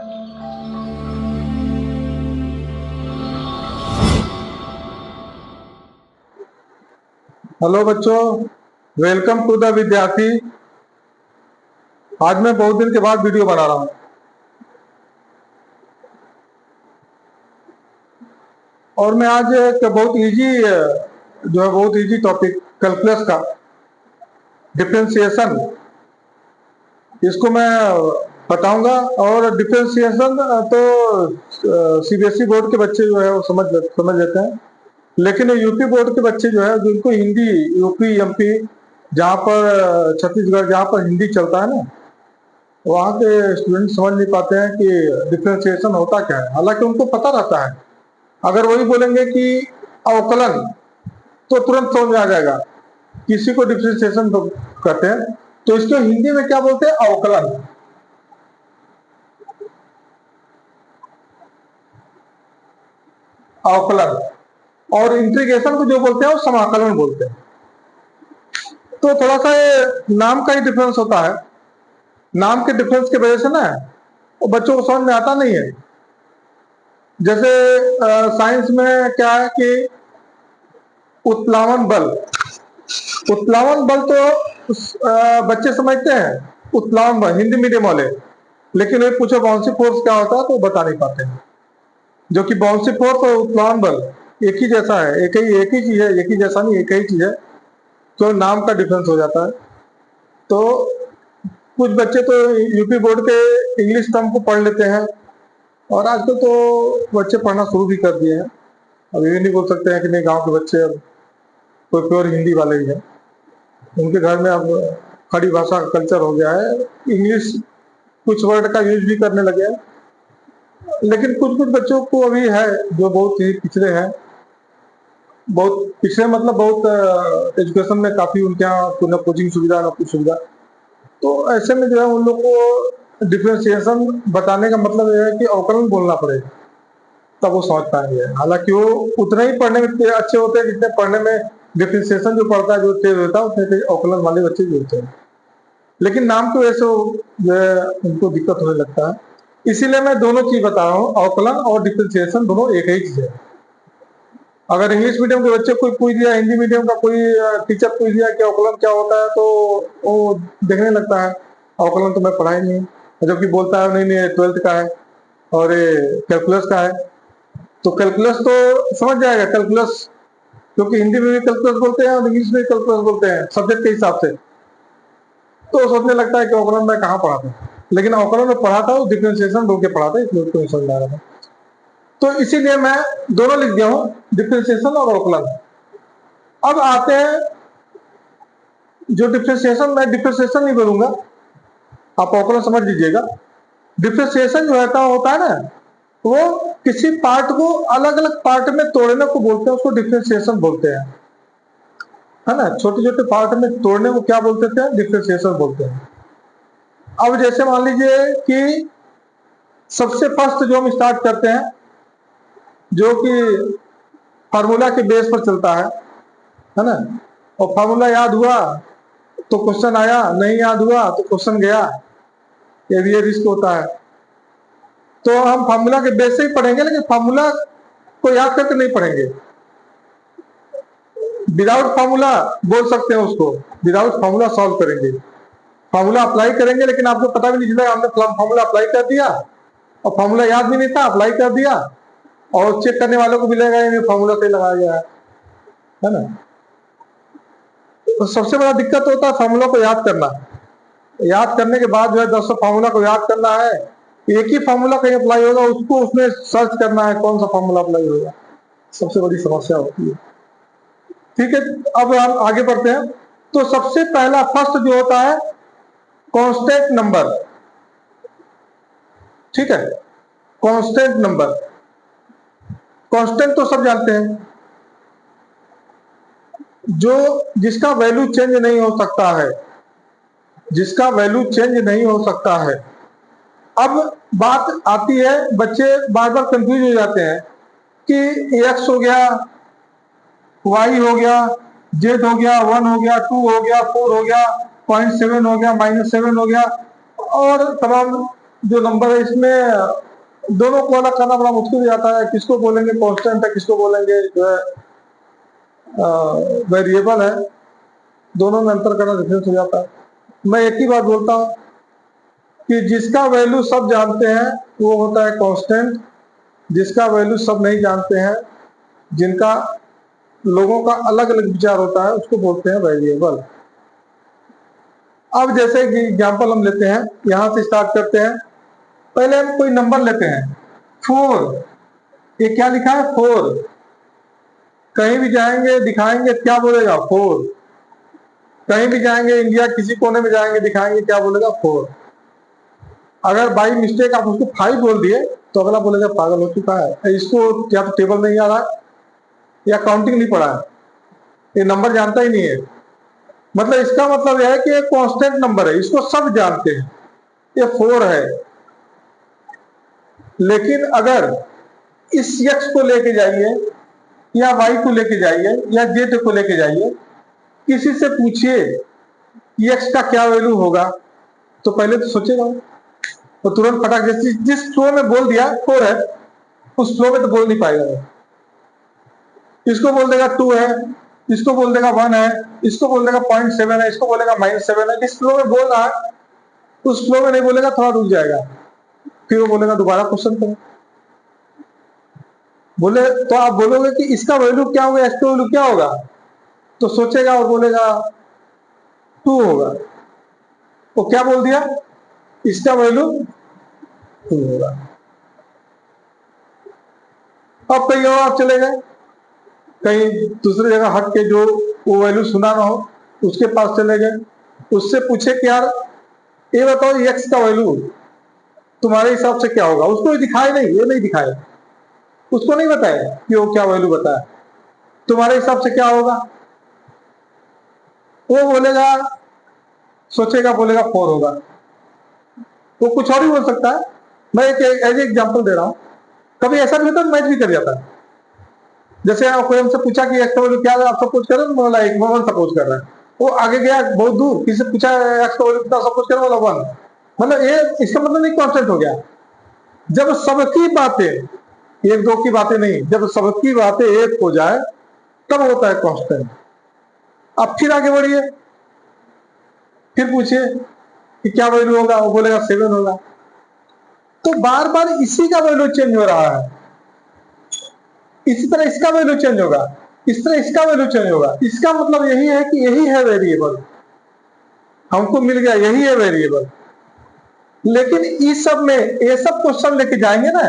Hello बच्चों, welcome to the विद्यार्थी। आज मैं बहुत दिन के बाद वीडियो बना रहा हूँ और मैं आज एक बहुत इजी टॉपिक कैलकुलस का डिफरेंशिएशन, इसको मैं बताऊंगा। और डिफरेंशिएशन तो सीबीएसई बोर्ड के बच्चे जो है वो समझ लेते हैं, लेकिन यूपी बोर्ड के बच्चे जो है जिनको हिंदी, यूपी एमपी जहाँ पर छत्तीसगढ़ जहाँ पर हिंदी चलता है ना, वहाँ के स्टूडेंट समझ नहीं पाते हैं कि डिफरेंशिएशन होता क्या है। हालांकि उनको पता रहता है, अगर वही बोलेंगे कि अवकलन तो तुरंत समझ में आ जाएगा किसी को डिफरेंशिएशन कहते हैं। तो इसको हिंदी में क्या बोलते हैं? अवकलन। अवकलन। और इंटीग्रेशन को जो बोलते हैं वो समाकलन बोलते हैं। तो थोड़ा सा ये नाम का ही डिफरेंस होता है। नाम के डिफरेंस की वजह से ना वो बच्चों को समझ में आता नहीं है। जैसे साइंस में क्या है कि उत्प्लावन बल, उत्प्लावन बल तो बच्चे समझते हैं, उत्प्लावन बल हिंदी मीडियम वाले, लेकिन ये पूछो बाउंसी फोर्स क्या होता है तो बता नहीं पाते हैं। जो कि बाउंसी फोर्स और उत्प्लावन बल एक ही जैसा है, एक ही चीज है, एक ही जैसा नहीं, एक ही चीज है, तो नाम का डिफरेंस हो जाता है। तो कुछ बच्चे तो यूपी बोर्ड के इंग्लिश टर्म को पढ़ लेते हैं, और आजकल तो बच्चे पढ़ना शुरू भी कर दिए हैं। अब ये नहीं बोल सकते हैं कि नहीं, गांव के बच्चे अब कोई प्योर हिंदी वाले ही हैं। उनके घर में अब खड़ी भाषा का कल्चर हो गया है, इंग्लिश कुछ वर्ड का यूज भी करने लगे हैं। लेकिन कुछ कुछ बच्चों को अभी है जो बहुत ही पिछड़े हैं, बहुत पिछड़े मतलब बहुत एजुकेशन में काफी उनके यहाँ न कोचिंग सुविधा न कुछ सुविधा। तो ऐसे में जो है उन लोग को डिफरेंशिएशन बताने का मतलब यह है कि अवकलन बोलना पड़ेगा, तब वो समझ पाएंगे। हालांकि वो उतने ही पढ़ने में अच्छे होते हैं जितने पढ़ने में डिफरेंशिएशन जो पढ़ता है, जो तेज होता है, उतने तेज अवकलन वाले बच्चे भी होते हैं। लेकिन नाम की वजह से जो है उनको दिक्कत होने लगता है। इसीलिए मैं दोनों चीज बता रहा हूँ, अवकलन और डिफरेंशिएशन दोनों एक ही चीज है। अगर इंग्लिश मीडियम के बच्चे कोई पूछ दिया, हिंदी मीडियम का कोई टीचर पूछ दिया कि अवकलन क्या होता है, तो वो देखने लगता है अवकलन तो मैं पढ़ा ही नहीं, जबकि बोलता है नहीं नहीं 12th का है और ये कैलकुलस का है। तो कैलकुलस तो समझ जाएगा, कैलकुलस, क्योंकि हिंदी में भी कैलकुलस बोलते हैं और इंग्लिश में भी कैलकुलस बोलते हैं सब्जेक्ट के हिसाब से। तो सोचने लगता है कि अवकलन मैं कहाँ पढ़ा था, लेकिन अवकलन में पढ़ा था, डिफरेंशिएशन बोल के पढ़ा था, इसलिए उसको समझ आ रहा था। तो इसीलिए मैं दोनों लिख दिया हूँ, डिफरेंशिएशन और अवकलन। अब आते हैं जो डिफरेंशिएशन, मैं डिफरेंशिएशन नहीं बोलूंगा, आप अवकलन समझ लीजिएगा। डिफरेंशिएशन जो होता है ना, वो किसी पार्ट को अलग अलग पार्ट में तोड़ने को बोलते हैं, उसको डिफरेंशिएशन बोलते हैं, है ना। छोटे छोटे पार्ट में तोड़ने को क्या बोलते थे? डिफरेंशिएशन बोलते हैं। अब जैसे मान लीजिए कि सबसे फर्स्ट जो हम स्टार्ट करते हैं, जो कि फार्मूला के बेस पर चलता है ना। और फार्मूला याद हुआ तो क्वेश्चन आया, नहीं याद हुआ तो क्वेश्चन गया, ये भी रिस्क होता है। तो हम फार्मूला के बेस से ही पढ़ेंगे, लेकिन फार्मूला को याद करके नहीं पढ़ेंगे। विदाउट फार्मूला बोल सकते हैं उसको, विदाउट फार्मूला सॉल्व करेंगे। फार्मूला अप्लाई करेंगे, लेकिन आपको पता भी नहीं चलेगा हमने फार्मूला अप्लाई कर दिया, और फार्मूला याद भी नहीं था, अप्लाई कर दिया, और चेक करने वालों को मिलेगा ये फार्मूला सही लगाया गया है ना। तो सबसे बड़ा दिक्कत होता है फार्मूला को याद करना। याद करने के बाद जो है 10 फार्मूला को याद करना है, एक ही फार्मूला कहीं अप्लाई होगा, उसको उसमें सर्च करना है कौन सा फार्मूला अप्लाई होगा, सबसे बड़ी समस्या होती है। ठीक है, अब हम आगे बढ़ते हैं। तो सबसे पहला फर्स्ट जो होता है कांस्टेंट नंबर, ठीक है, कांस्टेंट नंबर। कांस्टेंट तो सब जानते हैं, जो जिसका वैल्यू चेंज नहीं हो सकता है, जिसका वैल्यू चेंज नहीं हो सकता है। अब बात आती है, बच्चे बार बार कंफ्यूज हो जाते हैं कि x हो गया, y हो गया, z हो गया, 1 हो गया, 2 हो गया, 4 हो गया, 0.7 हो गया, -7 हो गया, और तमाम जो नंबर है इसमें दोनों को अलग करना बड़ा मुश्किल हो जाता है, किसको बोलेंगे कांस्टेंट है, किसको बोलेंगे जो है वेरिएबल है, दोनों में अंतर करना डिफरेंस हो जाता है। मैं एक ही बात बोलता हूँ कि जिसका वैल्यू सब जानते हैं वो होता है कांस्टेंट, जिसका वैल्यू सब नहीं जानते हैं, जिनका लोगों का अलग अलग विचार होता है, उसको बोलते हैं वेरिएबल। अब जैसे कि एग्जाम्पल हम लेते हैं, यहां से स्टार्ट करते हैं। पहले हम कोई नंबर लेते हैं 4, ये क्या लिखा है 4, कहीं भी जाएंगे दिखाएंगे क्या बोलेगा 4, कहीं भी जाएंगे इंडिया किसी कोने में जाएंगे दिखाएंगे क्या बोलेगा 4। अगर बाई मिस्टेक आप उसको 5 बोल दिए तो अगला बोलेगा पागल हो चुका है, इसको क्या तो टेबल नहीं आ रहा या काउंटिंग नहीं पड़ा है, ये नंबर जानता ही नहीं है। मतलब इसका मतलब यह है कि एक कांस्टेंट नंबर है, इसको सब जानते हैं, ये 4 है। लेकिन अगर इस x को लेके जाइए या y को लेके जाइए या z को लेके जाइए, किसी से पूछिए कि x का क्या वैल्यू होगा, तो पहले तो सोचेगा, तो तुरंत फटाक से जिस फ्लो में बोल दिया 4 है, उस फ्लो में तो बोल नहीं पाएगा। इसको बोल देगा 2 है, इसको बोल देगा 1 है, इसको बोल देगा 0.7 है, इसको बोलेगा -7 है। जिस फ्लो में बोल रहा है उस फ्लो में नहीं बोलेगा, थोड़ा रुक जाएगा, फिर वो बोलेगा दोबारा क्वेश्चन करो। बोले तो आप बोलोगे कि इसका वैल्यू क्या होगा, इसका वैल्यू क्या होगा, तो सोचेगा और बोलेगा 2 होगा। वो क्या बोल दिया, इसका वैल्यू 2 होगा। अब कहीं और आप चले गए, कहीं दूसरी जगह हट के जो वो वैल्यू सुना ना हो उसके पास चले गए, उससे पूछे कि यार ये बताओ एक्स का वैल्यू तुम्हारे हिसाब से क्या होगा, उसको दिखाए नहीं, ये नहीं दिखाए, उसको नहीं बताया कि वो क्या वैल्यू बताया, तुम्हारे हिसाब से क्या होगा। वो बोलेगा, सोचेगा, बोलेगा 4 होगा। वो कुछ और ही बोल सकता है। मैं एक एज एग्जांपल दे रहा हूं, कभी ऐसा भी होता है मैच भी कर जाता है। जैसे कोई हमसे पूछा कि एक्स का वैल्यू क्या है, आप सपोज कर रहे हैं, बोला 1 सपोज कर रहा है, वो आगे गया बहुत दूर, किसी से पूछा एक्स का वैल्यू कितना, सपोज कर बोला 1, मतलब ये इसका मतलब नहीं कांस्टेंट हो गया। जब सबकी बातें, एक दो की बातें नहीं, जब सबकी बातें एक हो जाए तब होता है कांस्टेंट। अब फिर आगे बढ़िए, फिर पूछिए कि क्या वैल्यू होगा, वो बोलेगा 7 होगा। तो बार बार इसी का वैल्यू चेंज हो रहा है, इसी तरह इसका वैल्यू चेंज होगा, इस तरह इसका वैल्यू चेंज होगा। इसका मतलब यही है कि यही है वेरिएबल, हमको मिल गया यही है वेरिएबल। लेकिन इस सब में ये सब क्वेश्चन लेके जाएंगे ना,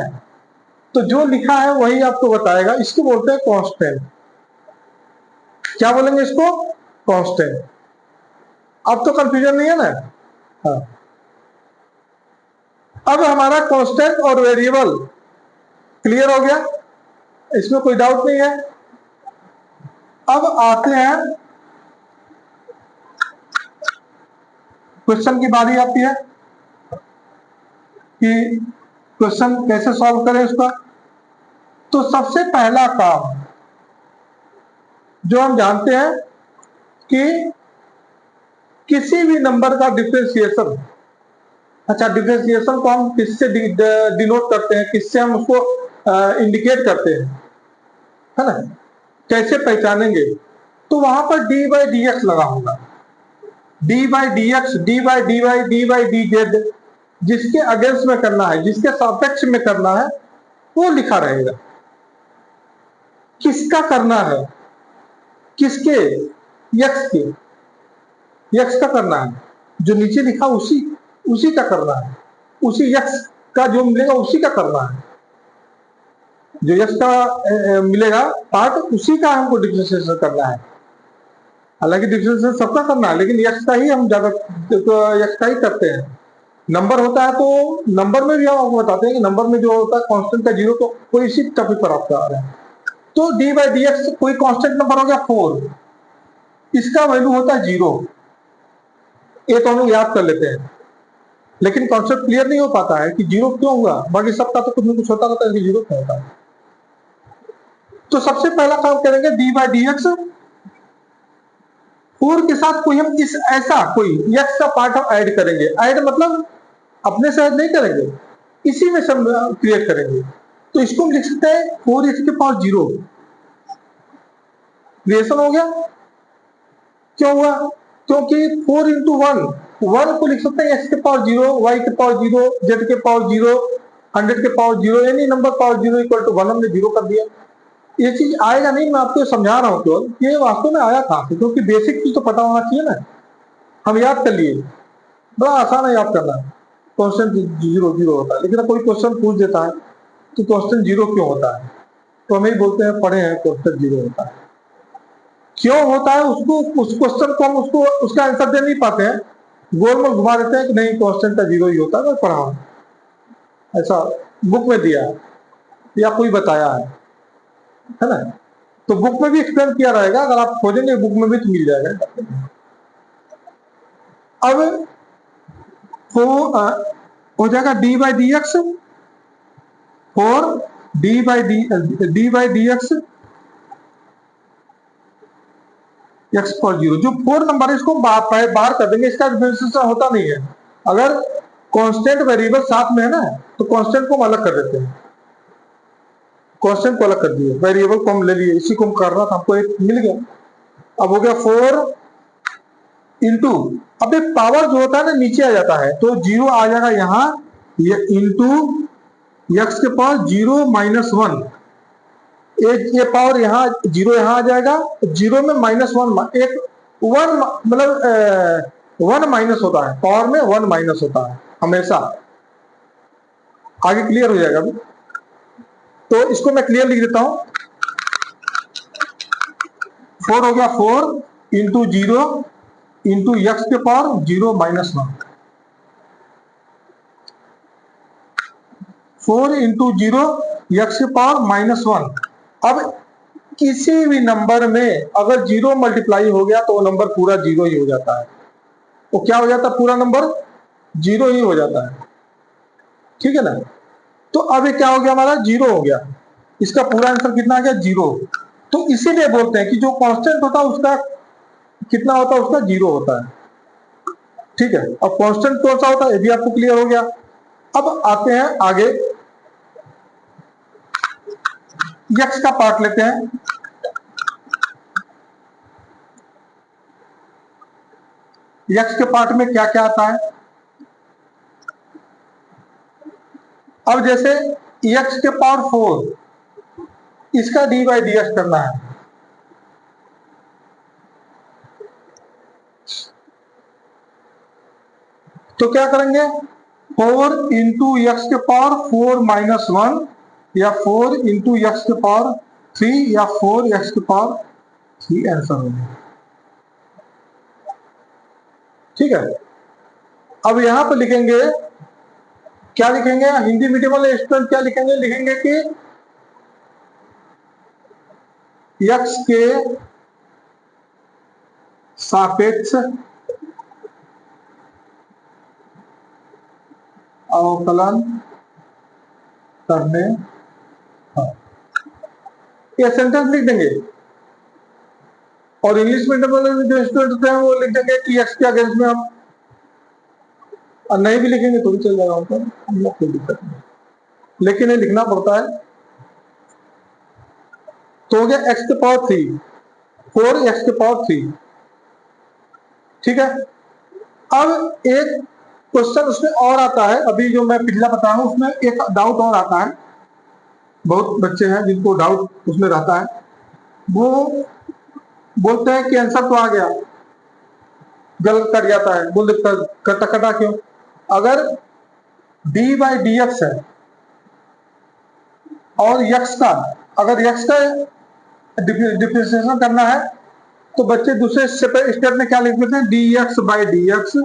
तो जो लिखा है वही आपको बताएगा, इसको बोलते हैं कांस्टेंट। क्या बोलेंगे इसको, कांस्टेंट। अब तो कंफ्यूजन नहीं है ना। हाँ, अब हमारा कांस्टेंट और वेरिएबल क्लियर हो गया, इसमें कोई डाउट नहीं है। अब आते हैं, क्वेश्चन की बारी आती है कि क्वेश्चन कैसे सॉल्व करें उसका। तो सबसे पहला काम जो हम जानते हैं कि किसी भी नंबर का डिफरेंशिएशन, अच्छा डिफरेंशिएशन को हम किससे डिनोट करते हैं, किससे हम उसको इंडिकेट करते हैं, है ना, कैसे पहचानेंगे, तो वहां पर डी बाई डी एक्स लगा होगा। D by D X, D by D Y, D by D Z, जिसके अगेंस्ट में करना है, जिसके सापेक्ष में करना है वो लिखा रहेगा। किसका करना है, किसके, यक्स के, यक्स का करना है, जो नीचे लिखा उसी उसी का करना है, उसी यक्स का जो मिलेगा उसी का करना है, जो यक्स का मिलेगा पार्ट उसी का हमको डिफरेंशिएशन करना है। हालांकि डिफरेंशिएशन सबका करना है, लेकिन यक्स का ही हम ज्यादा यक्स का ही करते हैं। नंबर होता है तो नंबर में भी हम आपको बताते हैं कि नंबर में जो होता है कांस्टेंट का 0, तो कोई इसी टॉपिक पर आपका आ रहा है। तो डी बाई डी एक्स कोई कांस्टेंट नंबर हो गया 4, इसका वैल्यू होता है 0, ये तो हम लोग याद कर लेते हैं, लेकिन कॉन्सेप्ट क्लियर नहीं हो पाता है कि 0 क्यों हुआ, बाकी सबका तो कुछ न कुछ होता रहता है कि 0 क्यों होता है। तो सबसे पहला काम करेंगे डी बाई डी एक्स, 4 के साथ कोई हम इस ऐसा कोई एक्स का पार्ट हम ऐड करेंगे। ऐड मतलब अपने से नहीं करेंगे, इसी में सब क्रिएट करेंगे। तो इसको हम लिख सकते हैं 4x के पावर 0 क्रिएशन हो गया। क्यों हुआ? क्योंकि 4 इंटू 1 को लिख सकते हैं x के पावर 0, y के पावर 0, z के पावर 0, 100 के power 0, any number power 0 equal to 1 हमने 0 कर दिया। ये चीज आएगा नहीं, मैं आपको समझा रहा हूँ केवल, ये वास्तव में आया कहां से, क्योंकि बेसिक चीज तो पता होना चाहिए ना। हम याद कर लिए, बड़ा आसान है याद करना। क्वेश्चन 0 होता है, लेकिन कोई क्वेश्चन पूछ देता है तो क्वेश्चन 0 क्यों होता है, तो हम ही बोलते हैं पढ़े हैं क्वेश्चन 0 होता है। क्यों होता है उसको, उस क्वेश्चन को हम उसको उसका आंसर दे नहीं पाते हैं, गोल में घुमा देते हैं कि नहीं क्वेश्चन का 0 ही होता है, मैं पढ़ा हूं, ऐसा बुक में दिया है या कोई बताया है ना। तो बुक में भी एक्सप्लेन किया रहेगा, अगर आप खोजेंगे बुक में भी तो मिल जाएगा। अब तो हो जाएगा D by D x, 4 D by D x x पर 0। जो 4 नंबर है इसको बाहर कर देंगे, इसका डिफरेंशिएशन होता नहीं है। अगर कांस्टेंट वेरिएबल साथ में है ना तो कांस्टेंट को हम अलग कर देते हैं, कांस्टेंट को अलग कर दिए, वेरिएबल को हम ले लिए, इसी को हम कर रहा था, हमको एक मिल गया। अब हो गया 4 इंटू, अब एक पावर जो होता है ना नीचे आ जाता है, तो 0 आ जाएगा यहाँ, ये इंटू एक्स के पावर 0 माइनस 1, ये पावर यहाँ 0 यहाँ आ जाएगा, 0 में -1, एक 1 मतलब 1 माइनस होता है, पावर में 1 माइनस होता है हमेशा। आगे क्लियर हो जाएगा अभी, तो इसको मैं क्लियर लिख देता हूं। 4 हो गया 4 इंटू 0 इंटू एक्स के पावर 0 माइनस 1, 4 इंटू 0 एक्स के पावर -1। अब किसी भी नंबर में अगर 0 मल्टीप्लाई हो गया तो वो नंबर पूरा 0 ही हो जाता है, वो क्या हो जाता है, पूरा नंबर 0 ही हो जाता है, ठीक है ना। तो अब ये क्या हो गया, हमारा 0 हो गया, इसका पूरा आंसर कितना आ गया, 0। तो इसीलिए बोलते हैं कि जो कांस्टेंट होता है उसका कितना होता है, उसका 0 होता है, ठीक है। अब कांस्टेंट कौन सा होता है ये भी आपको क्लियर हो गया। अब आते हैं आगे, एक्स का पार्ट लेते हैं। एक्स के पार्ट में क्या क्या आता है, अब जैसे एक्स के पावर 4, इसका डी बाई डी एक्स करना है, तो क्या करेंगे, 4 इंटू एक्स के पावर 4 माइनस 1, या 4 इंटू एक्स के पावर 3, या 4 एक्स के पावर 3 आंसर हो गया, ठीक है। अब यहां पर लिखेंगे, क्या लिखेंगे, हिंदी मीडियम वाले स्टूडेंट क्या लिखेंगे, लिखेंगे कि एक्स के सापेक्ष अवकलन करने, ये सेंटेंस लिख देंगे। और इंग्लिश मीडियम वाले जो स्टूडेंट होते हैं वो लिख देंगे कि एक्स के अगेंस्ट में हम, और नहीं भी लिखेंगे तो भी चल जाएगा उनको, हम लोग कोई दिक्कत नहीं, लेकिन ये लिखना पड़ता है। तो हो गया एक्स के पावर 3, 4 एक्स के पावर 3, ठीक है। अब एक क्वेश्चन उसमें और आता है, अभी जो मैं पिछला बता रहा हूं उसमें एक डाउट और आता है, बहुत बच्चे हैं जिनको डाउट उसमें रहता है, वो बोलते हैं कि आंसर तो आ गया, गलत कर जाता है, बोल कटा कटा क्यों, अगर डी बाई डी एक्स है और यक्स का, अगर यक्स का डिफरेंशिएशन करना है तो बच्चे दूसरे स्टेप में क्या लिख देते हैं, D x by D x,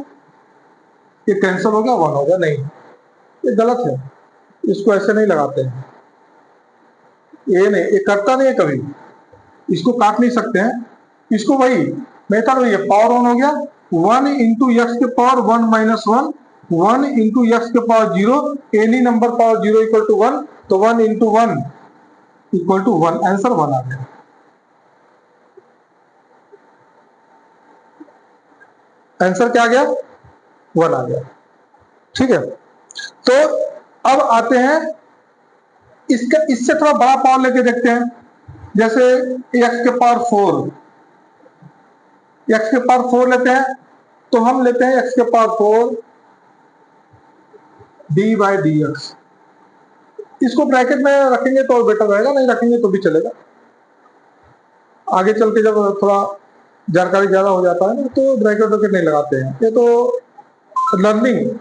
ये कैंसिल हो गया, 1 हो गया, नहीं ये गलत है, इसको ऐसे नहीं लगाते हैं, ये नहीं, ये करता नहीं है कभी, इसको काट नहीं सकते हैं, इसको वही मेथड वही है, पावर 1 हो गया, 1 इंटू एक्स के पावर 1 माइनस 1, 1 इंटू एक्स के power 0, any number power 0 equal to 1, तो 1 इंटू 1 इक्वल टू 1, आंसर 1 आ गया, आंसर क्या आ गया, 1 आ गया, ठीक है। तो अब आते हैं इसका, इससे थोड़ा बड़ा पावर लेके देखते हैं। जैसे x के पावर 4, x के पावर 4 लेते हैं, तो हम लेते हैं x के power 4 D by D x. इसको ब्रैकेट में रखेंगे तो बेटर रहेगा, नहीं रखेंगे तो भी चलेगा। आगे चल के जब थोड़ा जानकारी ज्यादा हो जाता है ना तो ब्रैकेट ब्रैकेट नहीं लगाते हैं। ये तो लर्निंग,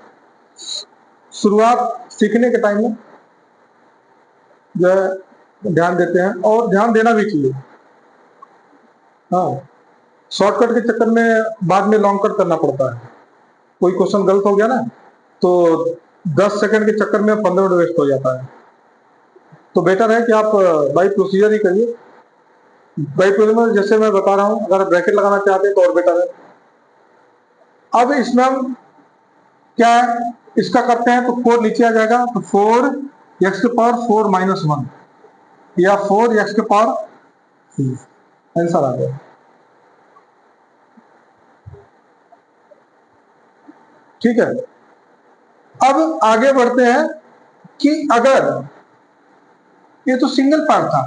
शुरुआत सीखने के टाइम में जो है ध्यान देते हैं, और ध्यान देना भी चाहिए। हाँ, शॉर्टकट के चक्कर में बाद में लॉन्ग कट करना पड़ता है। कोई क्वेश्चन गलत हो गया ना तो 10 सेकंड के चक्कर में 15 मिनट वेस्ट हो जाता है। तो बेटर है कि आप बाई प्रोसीजर ही करिए। बाई प्रोसीजर में जैसे मैं बता रहा हूं, अगर ब्रैकेट लगाना चाहते हैं तो और बेटर है। अब इसमें हम क्या है, इसका करते हैं तो 4 नीचे आ जाएगा, तो 4 एक्स के पावर 4 माइनस 1 या 4 एक्स के पावर 3, आंसर आ गया। ठीक है, अब आगे बढ़ते हैं कि अगर ये तो सिंगल पार्ट था,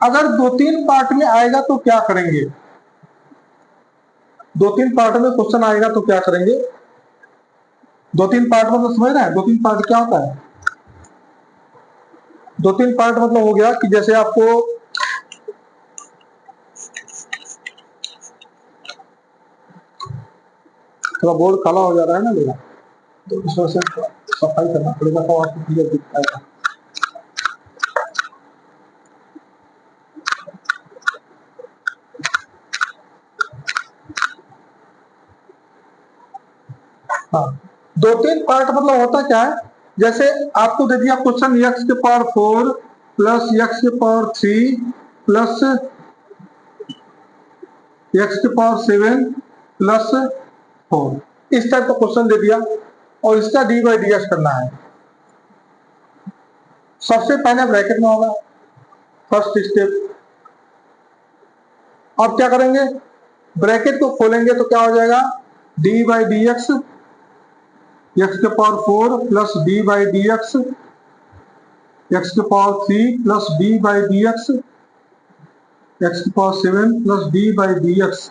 अगर 2-3 पार्ट में आएगा तो क्या करेंगे। 2-3 पार्ट में क्वेश्चन आएगा तो क्या करेंगे। 2-3 पार्ट मतलब समझ रहे हैं, 2-3 पार्ट क्या होता है। 2-3 पार्ट मतलब हो गया कि जैसे आपको थोड़ा बोर्ड काला हो जा रहा है ना मेरा, तो इस वजह से सफाई करना पड़ेगा तो आपको क्लियर दिख पाएगा। हाँ, 2-3 पार्ट मतलब होता क्या है, जैसे आपको दे दिया क्वेश्चन x के पावर 4 प्लस x के पावर 3 प्लस x के पावर 7 प्लस 4, इस टाइप का क्वेश्चन दे दिया और इसका डी बाई डी एक्स करना है। सबसे पहले ब्रैकेट में होगा फर्स्ट स्टेप। अब क्या करेंगे, ब्रैकेट को खोलेंगे तो क्या हो जाएगा, D by D x, x के power 4 plus D by D x, x के power 3 plus D by D x, x के power 7 plus D by D x,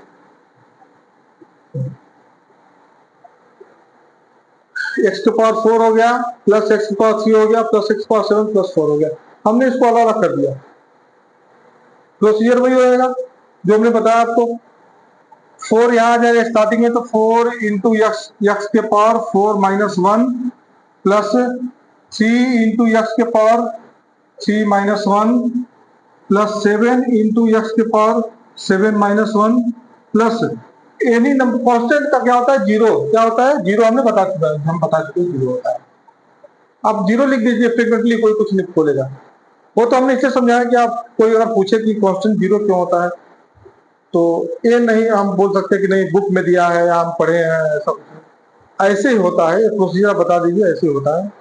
x के पावर 4 हो गया प्लस एक्स के पावर 3 हो गया प्लस एक्स के पावर 7 प्लस 4 हो गया। हमने इसको अलग अलग कर दिया, प्रोसीजर वही होगा जो हमने बताया आपको। 4 यहाँ आ जाएगा स्टार्टिंग में, तो 4 इंटू एक्स, एक्स के power 4 minus 1 plus 3 into x के power 3 minus 1 plus 7 into x के power 7 minus 1 plus any number constant का क्या होता है, जीरो। क्या होता है, जीरो हमने बता चुका है, हम बता चुके जीरो होता है। आप जीरो लिख दीजिए फ्रीक्वेंटली, कोई कुछ नहीं बोलेगा। वो तो हमने इससे समझाया कि आप कोई अगर पूछे कि कांस्टेंट जीरो क्यों होता है तो ये नहीं हम बोल सकते कि नहीं बुक में दिया है या हम पढ़े हैं, ऐसा कुछ ऐसे ही होता है। प्रोसीजर बता दीजिए, ऐसे ही होता है,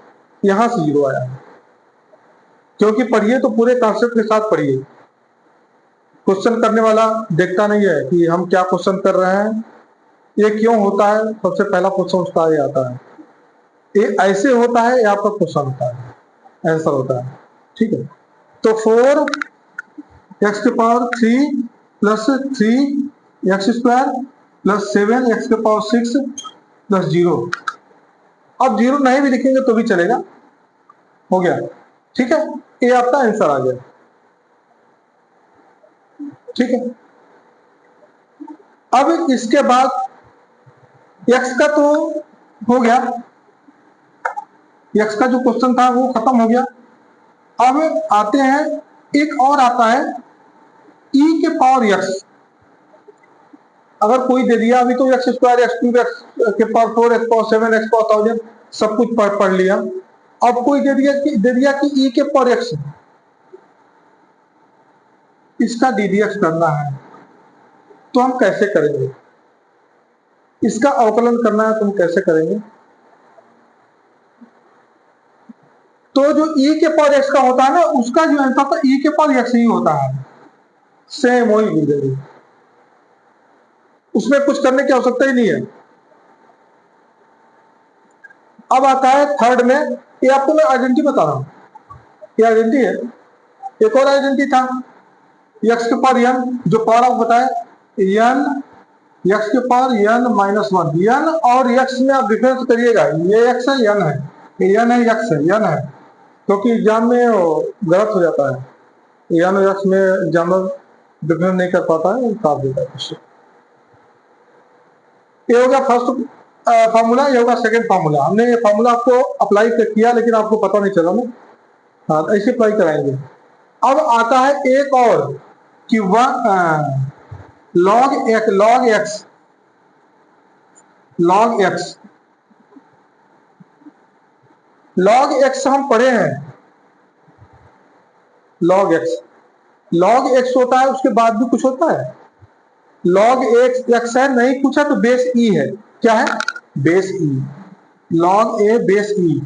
यहां से जीरो आया है। क्योंकि पढ़िए तो पूरे कॉन्सेप्ट के साथ पढ़िए। क्वेश्चन करने वाला देखता नहीं है कि हम क्या क्वेश्चन कर रहे हैं, ये क्यों होता है, सबसे पहला क्वेश्चन उसका ये आता है, ये ऐसे होता है, ये आपका क्वेश्चन होता है, आंसर होता है। ठीक है, तो 4 एक्स के power 3 plus 3 x square plus 7 x के पावर 6 प्लस 0। अब जीरो नहीं भी लिखेंगे तो भी चलेगा, हो गया। ठीक है, ये आपका आंसर आ गया। ठीक है, अब इसके बाद एक्स का तो हो गया, एक्स का जो क्वेश्चन था वो खत्म हो गया। अब आते हैं, एक और आता है e के पावर एक्स। अगर कोई दे दिया, अभी तो x square x cube x के power 4 x power 7 x power 1000 सब कुछ पढ़ लिया। अब कोई दे दिया कि e के पावर एक्स, इसका ddx करना है, तो हम कैसे करेंगे, इसका अवकलन करना है तो हम कैसे करेंगे। तो जो e के पावर x का होता है ना, उसका जो आंसर था e के पावर x ही होता है, सेम वही मिलेगी, उसमें कुछ करने की आवश्यकता ही नहीं है। अब आता है थर्ड में, ये आपको मैं आइडेंटिटी बता रहा हूं, ये आइडेंटिटी है। एक और आइडेंटिटी था एक्स के पावर एन, जो पावर आपको बताया एन एक्स के power N minus one. N और एक्स में आप डिफरेंस करिएगा, ये एक्स है एन है, एन है एक्स है एन है, क्योंकि एग्जाम में गलत हो जाता है। एन और एक्स में एग्जामर डिफरेंस नहीं कर पाता है, काट देता है क्वेश्चन। ये होगा फर्स्ट फार्मूला, ये होगा सेकंड फार्मूला। हमने ये फार्मूला आपको अप्लाई किया लेकिन आपको पता नहीं चला ना, हाँ ऐसे अप्लाई कराएंगे। अब आता है एक और कि लॉग एक्स लॉग एक्स हम पढ़े हैं। लॉग एक्स होता है, उसके बाद भी कुछ होता है। लॉग एक्स है, नहीं पूछा तो बेस ई है। क्या है? Base E, log a base ई,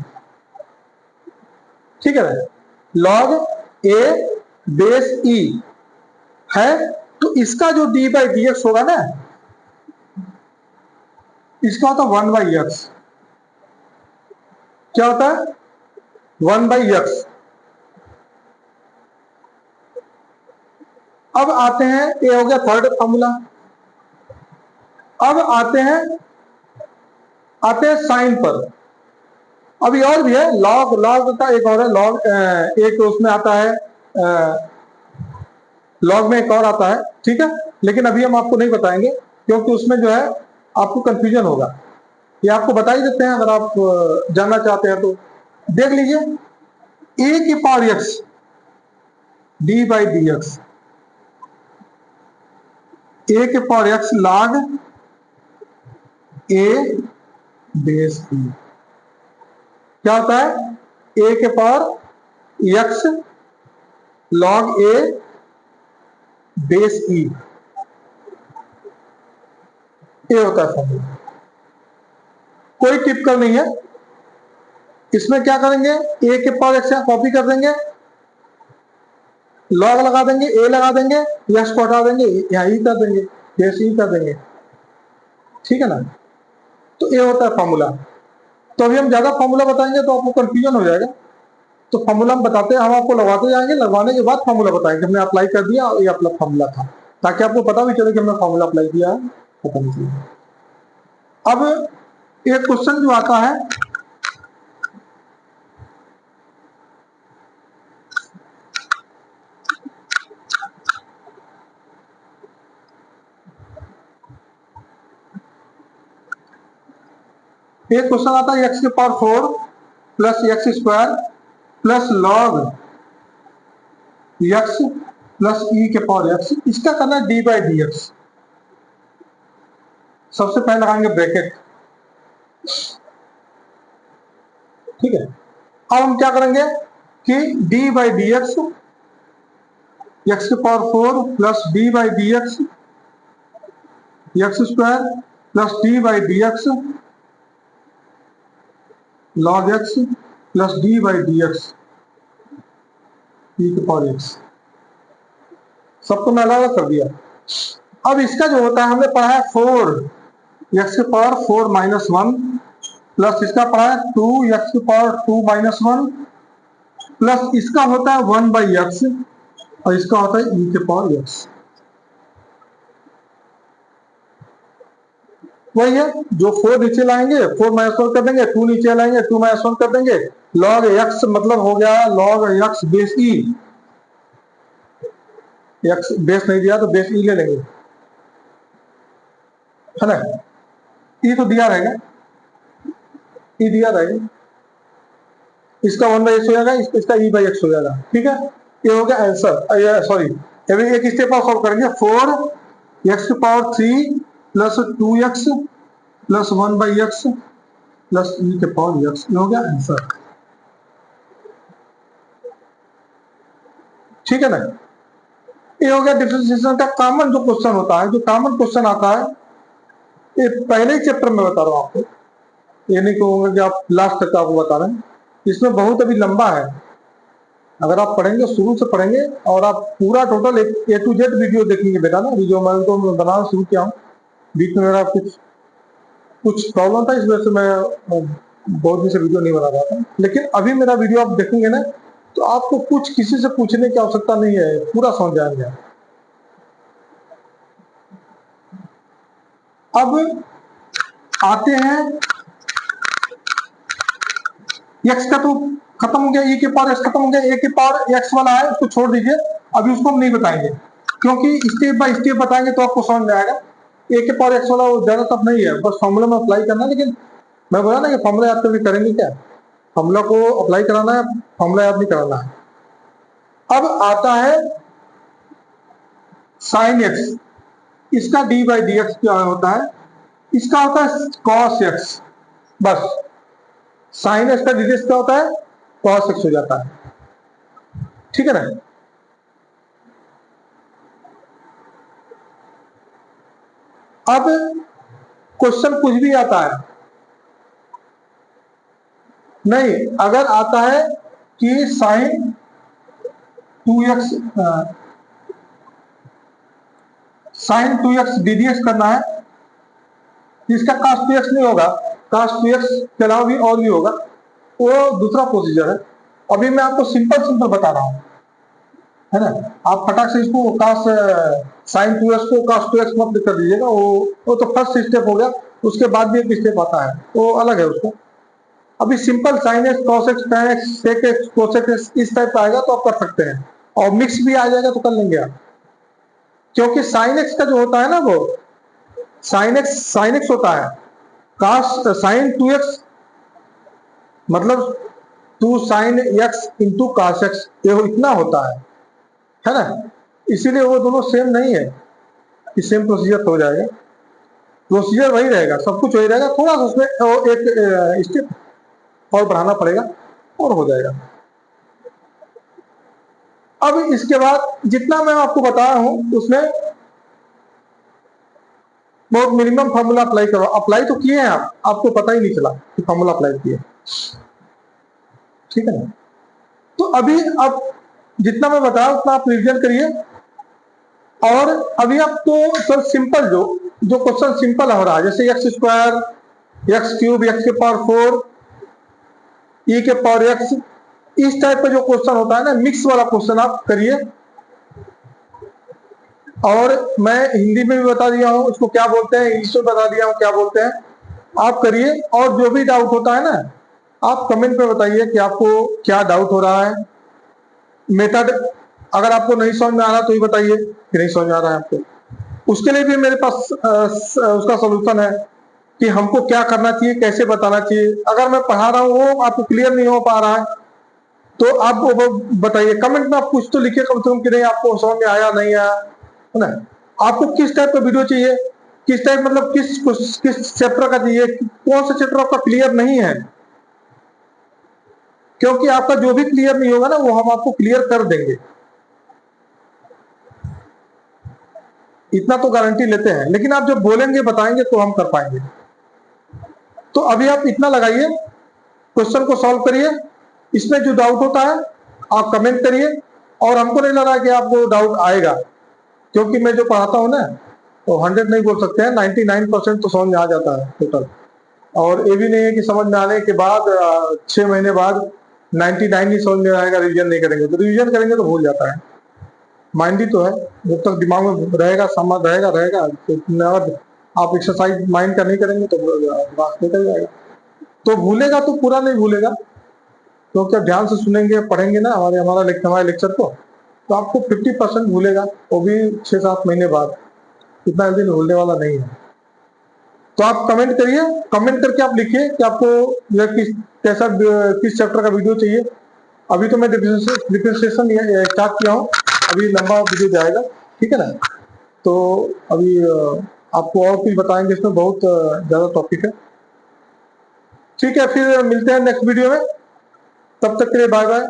ठीक है। लॉग ए बेस ई है, तो इसका जो डी बाई डी एक्स होगा ना, इसका होता है वन बाई एक्स। क्या होता है? One by x. अब आते हैं, ये हो गया थर्ड फॉर्मूला। अब आते हैं साइन पर। अभी और भी है, लॉग का एक और है, लॉग एक उसमें आता है, लॉग में एक और आता है, ठीक है। लेकिन अभी हम आपको नहीं बताएंगे, क्योंकि उसमें जो है आपको कंफ्यूजन होगा। ये आपको बता ही देते हैं, अगर आप जानना चाहते हैं तो देख लीजिए। ए की power x D by D x, a के power x log a base e. क्या होता है? ए के power x log a base e, ये होता है फॉर्मूला। कोई टिपिकल नहीं है इसमें। क्या करेंगे? ए के पावर एक्स कॉपी कर देंगे, लॉग लगा देंगे, ए लगा देंगे, एक्स को हटा देंगे, यहाँ ई कर देंगे, बेस ई कर देंगे, ठीक है ना। तो ये होता है फॉर्मूला। तो अभी हम ज्यादा फॉर्मूला बताएंगे तो आपको कंफ्यूजन हो जाएगा। तो फॉर्मूला हम बताते हैं, हम आपको लगवाते जाएंगे, लगवाने के बाद फॉर्मूला बताएंगे हमने अप्लाई कर दिया और ये अपना फॉर्मूला था, ताकि आपको पता भी चले कि हमने फॉर्मूला अप्लाई किया है, पता नहीं चले। अब एक क्वेश्चन जो आता है, एक क्वेश्चन आता है एक्स के power 4 plus x square plus log x plus e के पावर एक्स, इसका करना है डी बाई डी एक्स। सबसे पहले लगाएंगे ब्रैकेट, ठीक है। अब हम क्या करेंगे कि d by D x, x के power 4 plus D by D x x square plus D by D x log x plus D by D x e के पावर एक्स, सबको मैं अलग अलग कर दिया। अब इसका जो होता है, हमने पढ़ा है 4 एक्स के पावर 4 माइनस वन, प्लस इसका पढ़ा है 2 एक्स के पावर 2 माइनस वन, प्लस इसका होता है 1 बाई एक्स और इसका होता है ई के पावर एक्स। वही है, जो 4 नीचे लाएंगे 4 माइनस वन कर देंगे, 2 नीचे लाएंगे 2 माइनस वन कर देंगे, लॉग एक्स मतलब हो गया लॉग एक्स बेस ई। एक्स बेस नहीं दिया तो बेस ई ले लेंगे, है ना। ई तो दिया रहेगा, ई दिया रहेगा, इसका 1 बाई एक्स हो जाएगा, इसका ई बाई एक्स हो जाएगा, ठीक है। ये हो गया आंसर। सॉरी, अभी एक स्टेप और सॉल्व करेंगे। 4 एक्स की power 3 plus 2 x plus 1 by x plus e के पावर एक्स, ये हो गया आंसर, ठीक है ना। ये हो गया डिफरेंशिएशन का कॉमन जो क्वेश्चन होता है, जो कॉमन क्वेश्चन आता है, ये पहले ही चैप्टर में बता रहा हूं आपको, ये नहीं कहूंगा कि आप लास्ट तक आपको बता रहे हैं। इसमें बहुत अभी लंबा है, अगर आप पढ़ेंगे शुरू से पढ़ेंगे और आप पूरा total A to Z video देखेंगे बेटा ना, वीडियो मैं तो बनाना शुरू किया हूँ, बीच में मेरा कुछ प्रॉब्लम था, इस वजह से मैं बहुत दिन से वीडियो नहीं बना रहा था, लेकिन अभी मेरा वीडियो आप देखेंगे ना तो आपको कुछ किसी से पूछने की आवश्यकता नहीं है, पूरा समझ जाएंगे। अब आते हैं एक्स का तो खत्म हो गया, e के पावर एक्स खत्म हो गया, ए के पावर एक्स वाला है उसको छोड़ दीजिए, अभी उसको हम नहीं बताएंगे क्योंकि स्टेप बाय स्टेप बताएंगे तो आपको समझ में आएगा। ए के पावर एक्स वाला वो ज्यादा टफ नहीं है, बस फॉर्मूला में अप्लाई करना है। लेकिन मैं बोला ना कि फॉर्मूला याद कभी करेंगे क्या, फॉर्मूला को अप्लाई कराना है, फॉर्मूला याद नहीं कराना है। अब आता है साइन एक्स, इसका डी बाई डी एक्स क्या होता है, इसका होता है कॉस एक्स, बस साइन एक्स का डी क्या होता है, कॉस एक्स हो जाता है, ठीक है ना। अब क्वेश्चन कुछ भी आता है नहीं, अगर आता है कि sign 2x sign 2x ddx करना है, इसका cos 2x नहीं होगा, cos 2x के अलावा भी और भी होगा, वो दूसरा प्रोसीजर है। अभी मैं आपको सिंपल बता रहा हूं, है ना। आप फटाक से इसको cos साइन 2x को cos 2x मत कर दीजिएगा, वो तो फर्स्ट स्टेप हो गया, उसके बाद भी एक स्टेप आता है वो अलग है उसको। अभी simple sine x cos x tan x sec x cos x इस टाइप का आएगा तो आप कर सकते हैं, और मिक्स भी आ जाएगा तो कर लेंगे आप, क्योंकि साइन एक्स का जो होता है ना वो साइन एक्स होता है, कास साइन 2x मतलब 2 sine X into cos X, ये इतना होता है ना। इसीलिए वो दोनों सेम नहीं है कि सेम प्रोसीजर हो जाएगा, प्रोसीजर वही रहेगा, सब कुछ वही रहेगा, थोड़ा सा उसमें एक स्टेप और बढ़ाना पड़ेगा और हो जाएगा। अब इसके बाद जितना मैं आपको बता रहा हूं उसमें बहुत मिनिमम फार्मूला अप्लाई करो, अप्लाई तो किए हैं आप, आपको पता ही नहीं चला कि फार्मूला अप्लाई किए, ठीक है ना। तो अभी अब जितना मैं बताया उतना आप रिविजन करिए, और अभी आपको सर सिंपल जो क्वेश्चन सिंपल हो रहा है, जैसे x square x cube x के पावर 4 ई के पावर एक्स, इस टाइप का जो क्वेश्चन होता है ना, मिक्स वाला क्वेश्चन आप करिए। और मैं हिंदी में भी बता दिया हूं उसको क्या बोलते हैं, इंग्लिश में बता दिया हूं क्या बोलते हैं, आप करिए। और जो भी डाउट होता है ना आप कमेंट पे बताइए कि आपको क्या डाउट हो रहा है, मेथड अगर आपको नहीं समझ में आ रहा तो ही बताइए कि नहीं समझ में आ रहा है आपको, उसके लिए भी मेरे पास उसका सोल्यूशन है कि हमको क्या करना चाहिए, कैसे बताना चाहिए। अगर मैं पढ़ा रहा हूँ वो आपको क्लियर नहीं हो पा रहा है तो आप वो बताइए, कमेंट में आप कुछ तो लिखिए कम से कम कि नहीं आपको समझ में आया नहीं आया, है ना। आपको किस टाइप का वीडियो चाहिए, किस टाइप मतलब किस चैप्टर का चाहिए, कौन सा चैप्टर आपका क्लियर नहीं है, क्योंकि आपका जो भी क्लियर नहीं होगा ना वो हम आपको क्लियर कर देंगे, इतना तो गारंटी लेते हैं। लेकिन आप जब बोलेंगे बताएंगे तो हम कर पाएंगे। तो अभी आप इतना लगाइए, क्वेश्चन को सॉल्व करिए, इसमें जो डाउट होता है आप कमेंट करिए, और हमको नहीं लग रहा कि आपको डाउट आएगा, क्योंकि मैं जो पढ़ाता हूं ना तो 100 नहीं बोल सकते हैं, 99% तो समझ में आ जाता है टोटल। और ये भी नहीं है कि समझ में आने के बाद 6 महीने बाद 99 ही समझ में आएगा, रिविजन नहीं करेंगे तो, रिविजन करेंगे तो भूल जाता है। माइंड ही तो है, जब तक दिमाग में रहेगा समझ रहेगा तो आप एक्सरसाइज माइंड का नहीं करेंगे तो दिमाग निकल जाएगा, तो भूलेगा तो पूरा नहीं भूलेगा, क्योंकि आप ध्यान से सुनेंगे पढ़ेंगे ना हमारे लेक्चर को, तो आपको 50% भूलेगा, वो भी 6-7 महीने बाद, इतना जल्दी भूलने वाला नहीं है। तो आप कमेंट करिए, कमेंट करके आप लिखिए कि आपको यह किस चैप्टर का वीडियो चाहिए। अभी तो मैं डिफरेंशिएशन स्टार्ट किया हूँ, अभी लंबा वीडियो जाएगा, ठीक है ना। तो अभी आपको और कुछ बताएंगे, इसमें बहुत ज्यादा टॉपिक है, ठीक है। फिर मिलते हैं नेक्स्ट वीडियो में, तब तक के लिए बाय बाय।